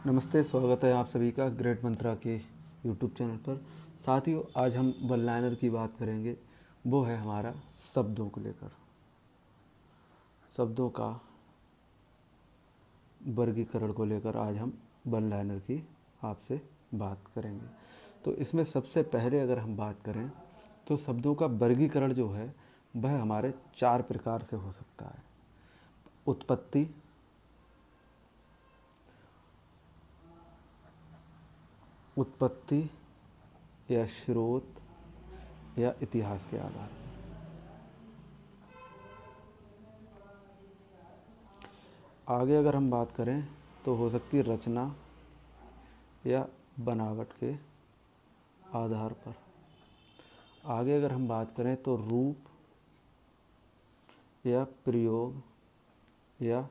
नमस्ते, स्वागत है आप सभी का ग्रेट मंत्रा के यूट्यूब चैनल पर। साथियों, आज हम वन लाइनर की बात करेंगे। वो है हमारा शब्दों को लेकर, शब्दों का वर्गीकरण को लेकर आज हम वन लाइनर की आपसे बात करेंगे। तो इसमें सबसे पहले अगर हम बात करें तो शब्दों का वर्गीकरण जो है वह हमारे 4 प्रकार से हो सकता है। उत्पत्ति, या स्रोत या इतिहास के आधार पर। आगे अगर हम बात करें तो हो सकती है रचना या बनावट के आधार पर। आगे अगर हम बात करें तो रूप या प्रयोग या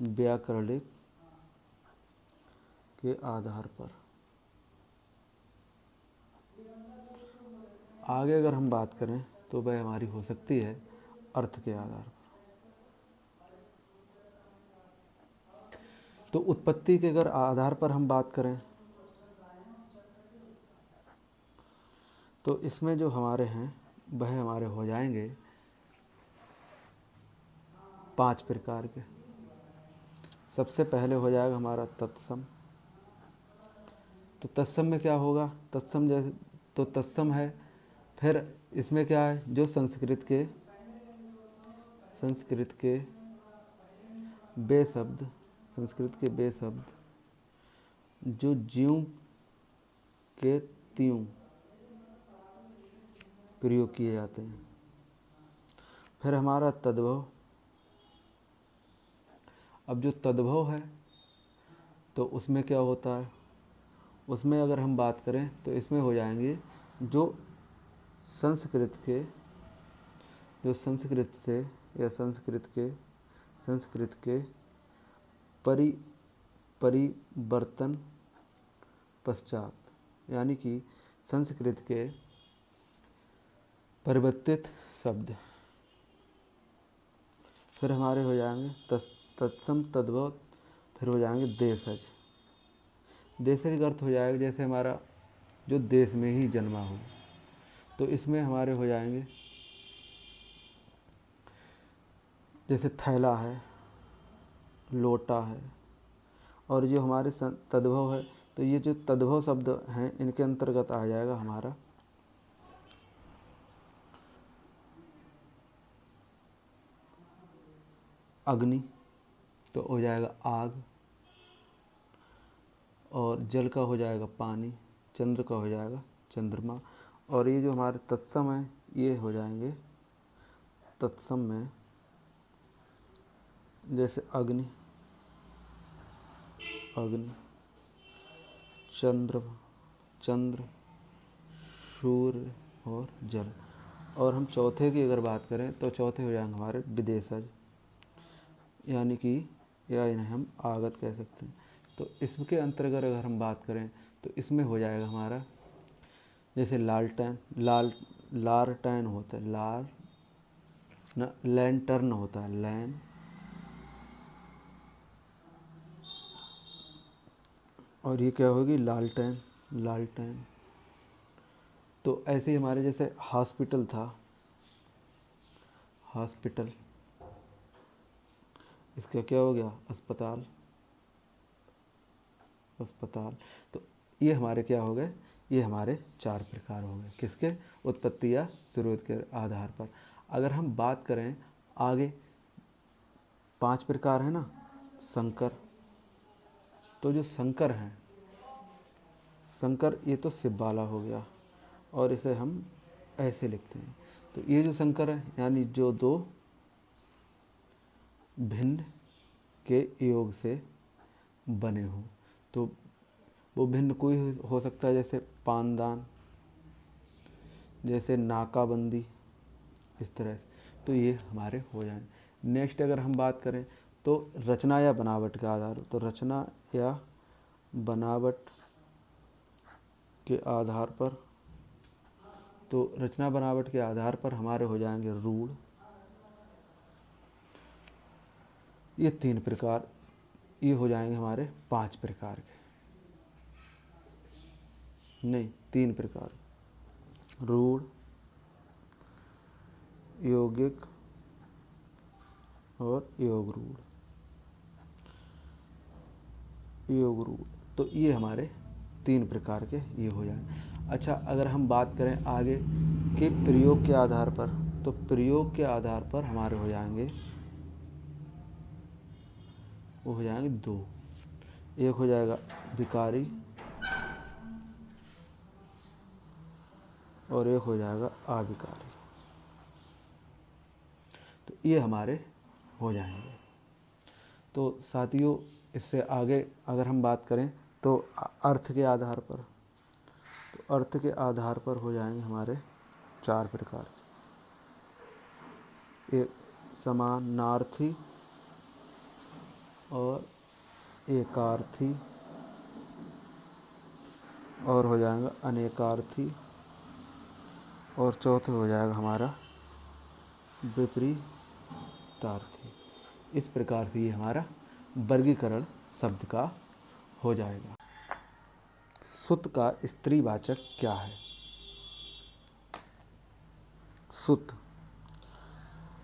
व्याकरणिक के आधार पर। आगे अगर हम बात करें तो वह हमारी हो सकती है अर्थ के आधार पर। तो उत्पत्ति के अगर आधार पर हम बात करें तो इसमें जो हमारे हैं वह हमारे हो जाएंगे 5 प्रकार के। सबसे पहले हो जाएगा हमारा तत्सम। तो तत्सम में क्या होगा? तत्सम जैसे तो तत्सम है। फिर इसमें क्या है? जो संस्कृत के वे शब्द, जो ज्यों के त्यों प्रयोग किए जाते हैं। फिर हमारा तद्भव। अब जो तद्भव है तो उसमें क्या होता है? उसमें अगर हम बात करें तो इसमें हो जाएंगे जो संस्कृत से या संस्कृत के परिवर्तन पश्चात, यानी कि संस्कृत के परिवर्तित शब्द। फिर हमारे हो जाएंगे तत्सम, तद्भव। फिर हो जाएंगे देशज। देशज का अर्थ हो जाएगा जैसे हमारा जो देश में ही जन्मा हो। तो इसमें हमारे हो जाएंगे जैसे थैला है, लोटा है। और जो हमारे तद्भव है तो ये जो तद्भव शब्द हैं इनके अंतर्गत आ जाएगा हमारा अग्नि, तो हो जाएगा आग। और जल का हो जाएगा पानी, चंद्र का हो जाएगा चंद्रमा। और ये जो हमारे तत्सम है ये हो जाएंगे तत्सम में जैसे अग्नि, चंद्र, सूर्य और जल। और हम चौथे की अगर बात करें तो चौथे हो जाएंगे हमारे विदेशज, यानी कि या इन्हें हम आगत कह सकते हैं। तो इसके अंतर्गत अगर हम बात करें तो इसमें हो जाएगा हमारा जैसे लालटेन, लालटेन होता है, लैंटर्न होता है, लैन। और ये क्या होगी? लालटेन। तो ऐसे ही हमारे जैसे हॉस्पिटल था, हॉस्पिटल, इसका क्या हो गया? अस्पताल। तो ये हमारे क्या हो गए? ये हमारे 4 प्रकार हो गए। किसके? उत्पत्ति या स्रोत के आधार पर। अगर हम बात करें आगे 5 प्रकार है ना, संकर। तो जो संकर हैं, संकर ये तो सिब वाला हो गया और इसे हम ऐसे लिखते हैं। तो ये जो संकर है यानी जो दो भिन्न के योग से बने हों। तो वो भिन्न कोई हो सकता है जैसे पानदान, जैसे नाकाबंदी, इस तरह से। तो ये हमारे हो जाएं। नेक्स्ट अगर हम बात करें तो रचना या बनावट के आधार। तो रचना या बनावट के आधार पर, तो रचना बनावट के आधार पर हमारे हो जाएंगे रूढ़। ये 3 प्रकार, ये हो जाएंगे हमारे 5 प्रकार के। नहीं, 3 प्रकार, रूढ़, यौगिक और योग रूढ़। योग रूढ़, तो ये हमारे 3 प्रकार के ये हो जाए। अच्छा, अगर हम बात करें आगे कि प्रयोग के आधार पर, तो प्रयोग के आधार पर हमारे हो जाएंगे, वो हो जाएंगे 2। एक हो जाएगा विकारी और एक हो जाएगा अविकारी। तो ये हमारे हो जाएंगे। तो साथियों, इससे आगे अगर हम बात करें तो अर्थ के आधार पर, तो अर्थ के आधार पर हो जाएंगे हमारे 4 प्रकार। एक समानार्थी और एकार्थी और हो जाएगा अनेकार्थी और चौथा हो जाएगा हमारा विपरीतार्थी। इस प्रकार से ये हमारा वर्गीकरण शब्द का हो जाएगा। सुत का स्त्रीवाचक क्या है? सुत,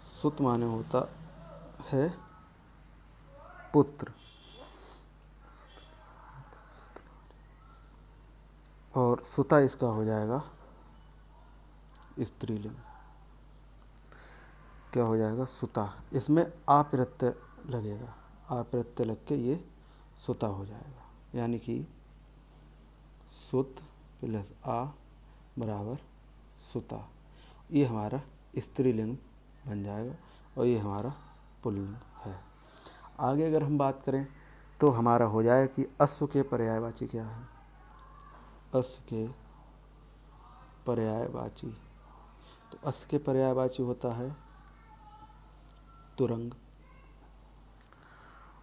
सुत माने होता है पुत्र, और सुता इसका हो जाएगा स्त्रीलिंग। क्या हो जाएगा? सुता। इसमें आ प्रत्यय लगेगा, आ प्रत्यय लग के ये सुता हो जाएगा, यानी कि सुत प्लस आ बराबर सुता। ये हमारा स्त्रीलिंग बन जाएगा और ये हमारा पुल्लिंग है। आगे अगर हम बात करें तो हमारा हो जाए कि अश्व के पर्यायवाची क्या है? अश्व के पर्यायवाची, तो अश्व के पर्यायवाची होता है तुरंग,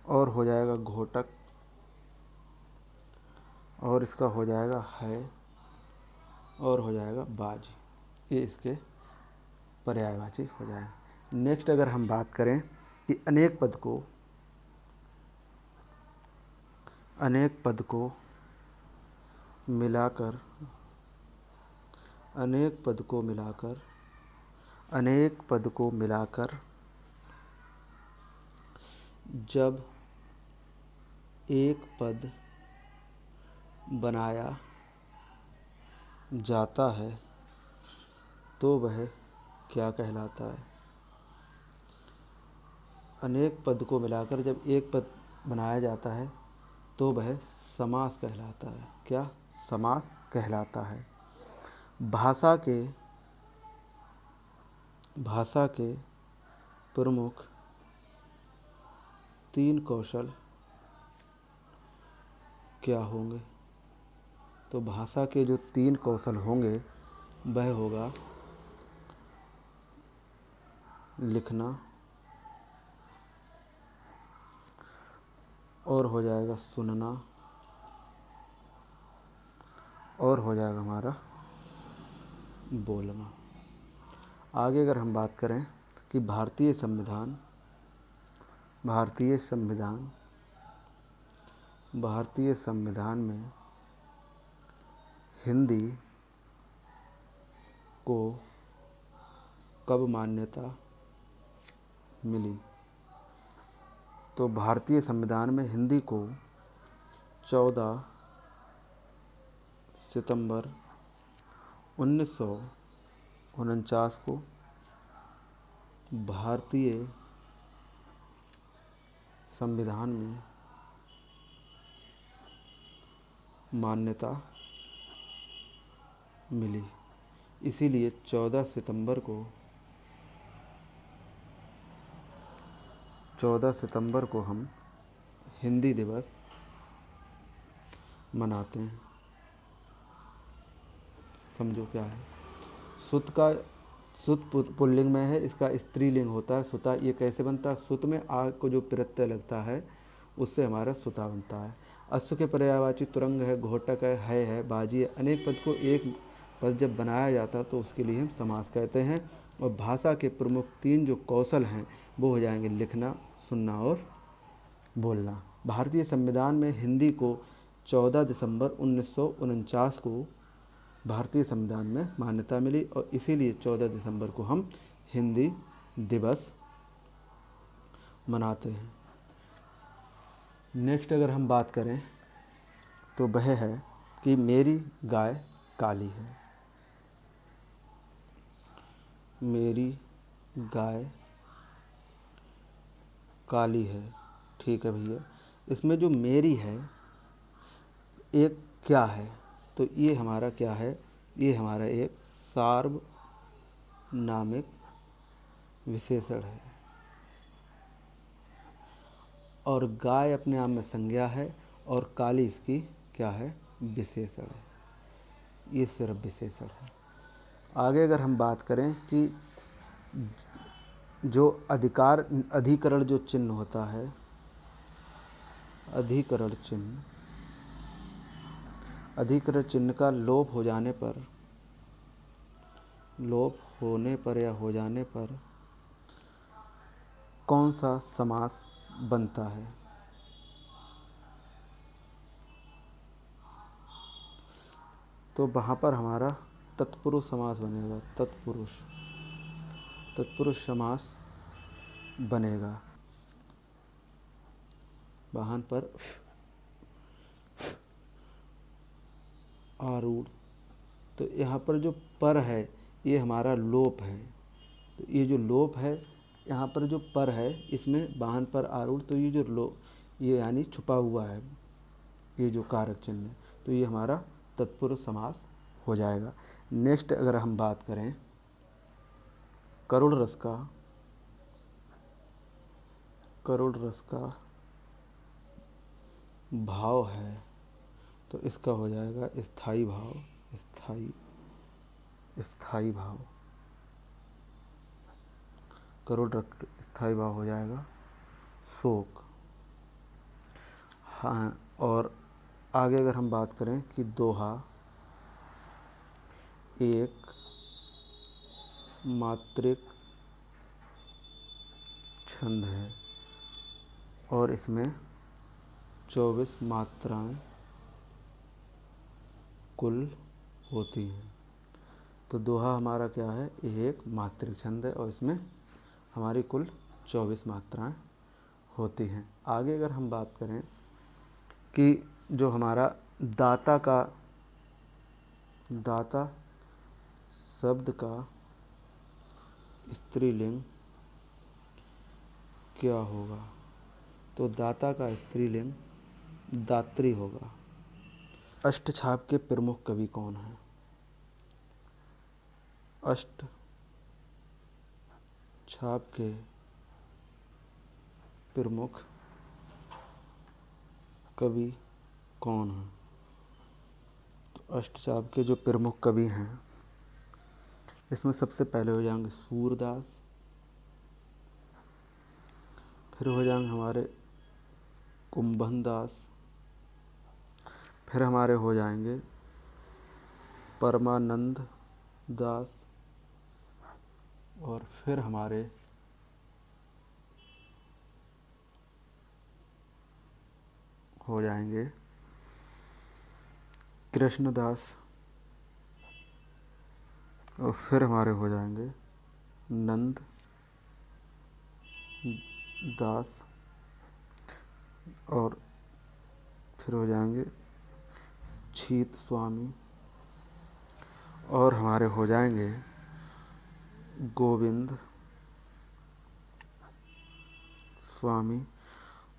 और हो जाएगा घोटक, और इसका हो जाएगा है, और हो जाएगा बाज। ये इसके पर्यायवाची हो जाएगा। नेक्स्ट अगर हम बात करें कि अनेक पद को मिलाकर, अनेक पद को मिलाकर जब एक पद बनाया जाता है तो वह क्या कहलाता है? अनेक पद को मिलाकर जब एक पद बनाया जाता है तो वह समास कहलाता है। क्या? समास कहलाता है। भाषा के प्रमुख 3 कौशल क्या होंगे? तो भाषा के जो 3 कौशल होंगे वह होगा लिखना, और हो जाएगा सुनना, और हो जाएगा हमारा बोलना। आगे अगर हम बात करें कि भारतीय संविधान में हिंदी को कब मान्यता मिली? तो भारतीय संविधान में हिंदी को 14 सितंबर 1949 को भारतीय संविधान में मान्यता मिली। इसीलिए 14 सितंबर को हम हिंदी दिवस मनाते हैं। समझो क्या है। सुत पुल्लिंग में है, इसका स्त्रीलिंग होता है सुता। ये कैसे बनता है? सुत में आ को जो प्रत्यय लगता है उससे हमारा सुता बनता है। अश्व के पर्यायवाची तुरंग है, घोटक है, बाजी है। अनेक पद को एक पद जब बनाया जाता है तो उसके लिए हम समास कहते हैं। और भाषा के प्रमुख 3 जो कौशल हैं वो हो जाएंगे लिखना, सुनना और बोलना। भारतीय संविधान में हिंदी को 14 दिसंबर 1949 को भारतीय संविधान में मान्यता मिली और इसीलिए 14 दिसंबर को हम हिंदी दिवस मनाते हैं। नेक्स्ट अगर हम बात करें तो वह है कि मेरी गाय काली है। मेरी गाय काली है। ठीक है भैया, इसमें जो मेरी है एक क्या है, तो ये हमारा क्या है, ये हमारा एक सार्वनामिक विशेषण है और गाय अपने आप में संज्ञा है और काली इसकी क्या है, विशेषण है। ये सिर्फ विशेषण है। आगे अगर हम बात करें कि जो अधिकरण जो चिन्ह होता है, अधिकरण चिन्ह का लोप होने पर या हो जाने पर कौन सा समास बनता है? तो वहाँ पर हमारा तत्पुरुष समास बनेगा। तत्पुरुष समास बनेगा। वाहन पर आरूढ़, तो यहाँ पर जो पर है ये हमारा लोप है। तो ये जो लोप है, यहाँ पर जो पर है इसमें वाहन पर आरूढ़, तो ये जो ये यानी छुपा हुआ है, ये जो कारक चिन्ह है, तो ये हमारा तत्पुरुष समास हो जाएगा। नेक्स्ट अगर हम बात करें करुण रस का भाव है, तो इसका हो जाएगा स्थायी भाव। स्थायी भाव, करुण रस स्थायी भाव हो जाएगा शोक। हाँ, और आगे अगर हम बात करें कि दोहा एक मात्रिक छंद है और इसमें 24 मात्राएं कुल होती हैं। तो दोहा हमारा क्या है, एक मात्रिक छंद है और इसमें हमारी कुल 24 मात्राएं होती हैं। आगे अगर हम बात करें कि जो हमारा दाता शब्द का स्त्रीलिंग क्या होगा, तो दाता का स्त्रीलिंग दात्री होगा। अष्टछाप के प्रमुख कवि कौन हैं? अष्टछाप के प्रमुख कवि कौन हैं? तो अष्टछाप के जो प्रमुख कवि हैं इसमें सबसे पहले हो जाएंगे सूरदास, फिर हो जाएंगे हमारे कुंभन दास, फिर हमारे हो जाएंगे परमानंद दास, और फिर हमारे हो जाएंगे कृष्णदास, और फिर हमारे हो जाएंगे नंद दास, और फिर हो जाएंगे छीत स्वामी, और हमारे हो जाएंगे गोविंद स्वामी,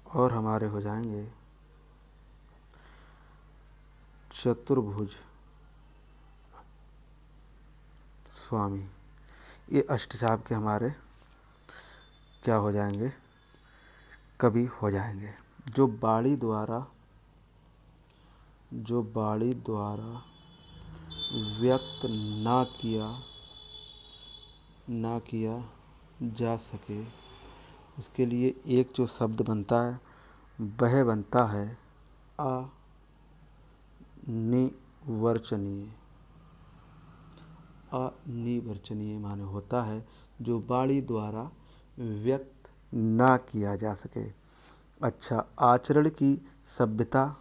और हमारे हो जाएंगे चतुर्भुज स्वामी। ये अष्टछाप के हमारे क्या हो जाएंगे, कवि हो जाएंगे। जो बाणी द्वारा व्यक्त ना किया जा सके, उसके लिए एक जो शब्द बनता है वह बनता है अनिर्वचनीय। अनिर्वचनीय माने होता है जो बाणी द्वारा व्यक्त ना किया जा सके। अच्छा, आचरण की सभ्यता,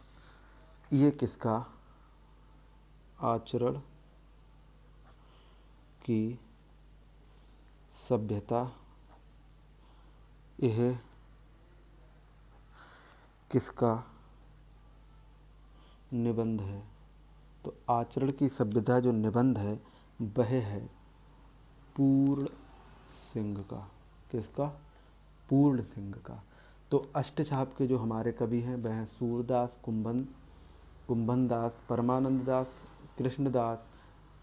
ये किसका, आचरण की सभ्यता यह किसका निबंध है? तो आचरण की सभ्यता जो निबंध है वह है पूर्ण सिंह का। किसका? पूर्ण सिंह का। तो अष्टछाप के जो हमारे कवि हैं वह हैं सूरदास, कुंभन दास, परमानंद दास, कृष्णदास,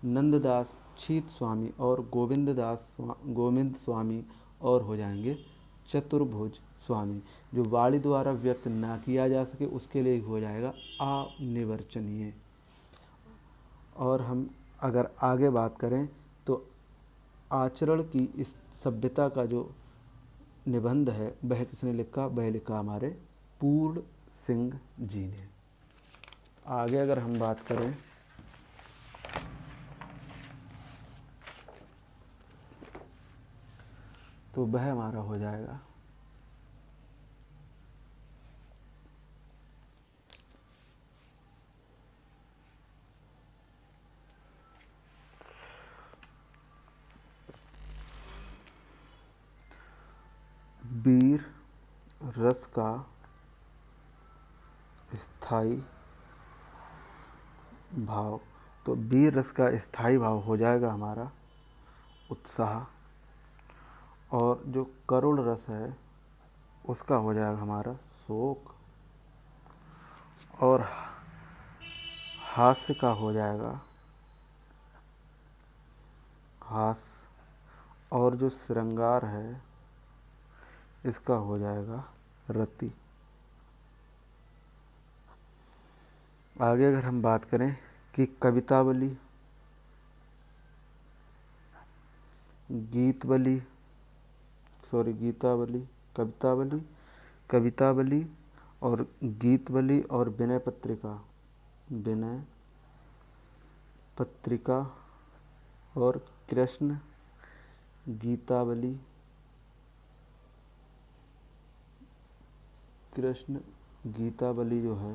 नंददास, छीत स्वामी और गोविंद स्वामी और हो जाएंगे चतुर्भुज स्वामी। जो वाणी द्वारा व्यक्त ना किया जा सके उसके लिए हो जाएगा अनिर्वचनीय। और हम अगर आगे बात करें तो आचरण की इस सभ्यता का जो निबंध है वह किसने लिखा? वह लिखा हमारे पूर्ण सिंह जी ने। आगे अगर हम बात करें तो वह हमारा हो जाएगा वीर रस का स्थायी भाव। तो वीर रस का स्थायी भाव हो जाएगा हमारा उत्साह। और जो करुण रस है उसका हो जाएगा हमारा शोक। और हास्य का हो जाएगा हास्य। और जो श्रृंगार है इसका हो जाएगा रति। आगे अगर हम बात करें कि कवितावली, गीतावली, कवितावली और गीतवली और विनय पत्रिका और कृष्ण गीतावली जो है।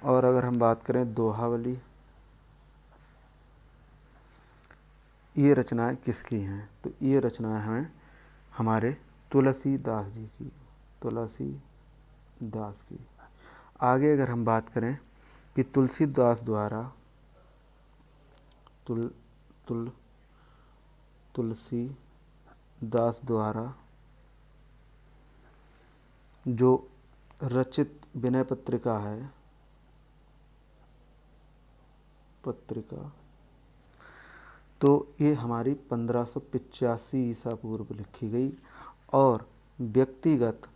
और अगर हम बात करें दोहावली, ये रचनाएं किसकी हैं? तो ये रचनाएं हैं हमारे तुलसीदास जी की। आगे अगर हम बात करें कि तुलसीदास द्वारा तुलसीदास द्वारा जो रचित विनय पत्रिका है तो ये हमारी 1585 ईसा पूर्व लिखी गई। और व्यक्तिगत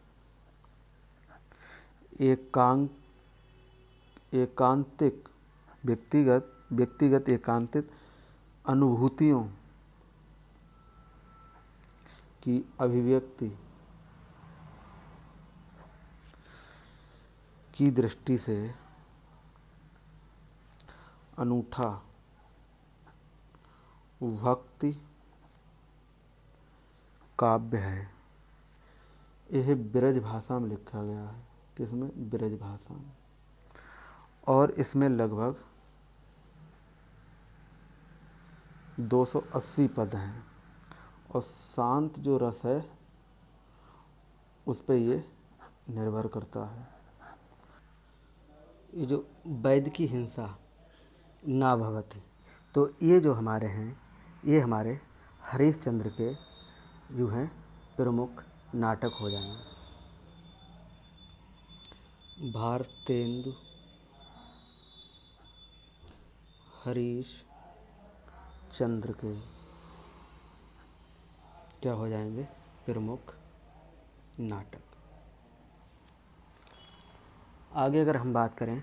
एकांतिक अनुभूतियों की अभिव्यक्ति की दृष्टि से अनूठा भक्ति काव्य है। यह ब्रज भाषा में लिखा गया है। किसमें? ब्रज भाषा में। और इसमें लगभग 280 पद हैं। और शांत जो रस है उस पर ये निर्भर करता है। ये जो वैद की हिंसा ना भवति, तो ये जो हमारे हैं ये हमारे हरीशचंद्र के जो हैं प्रमुख नाटक हो जाएंगे। भारतेंदु हरीश चंद्र के क्या हो जाएंगे? प्रमुख नाटक। आगे अगर हम बात करें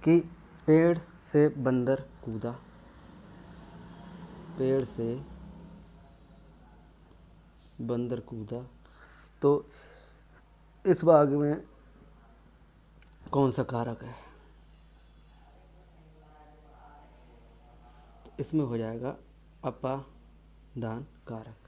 कि पेड़ से बंदर कूदा, तो इस भाग में कौन सा कारक है? इसमें हो जाएगा अपादान कारक।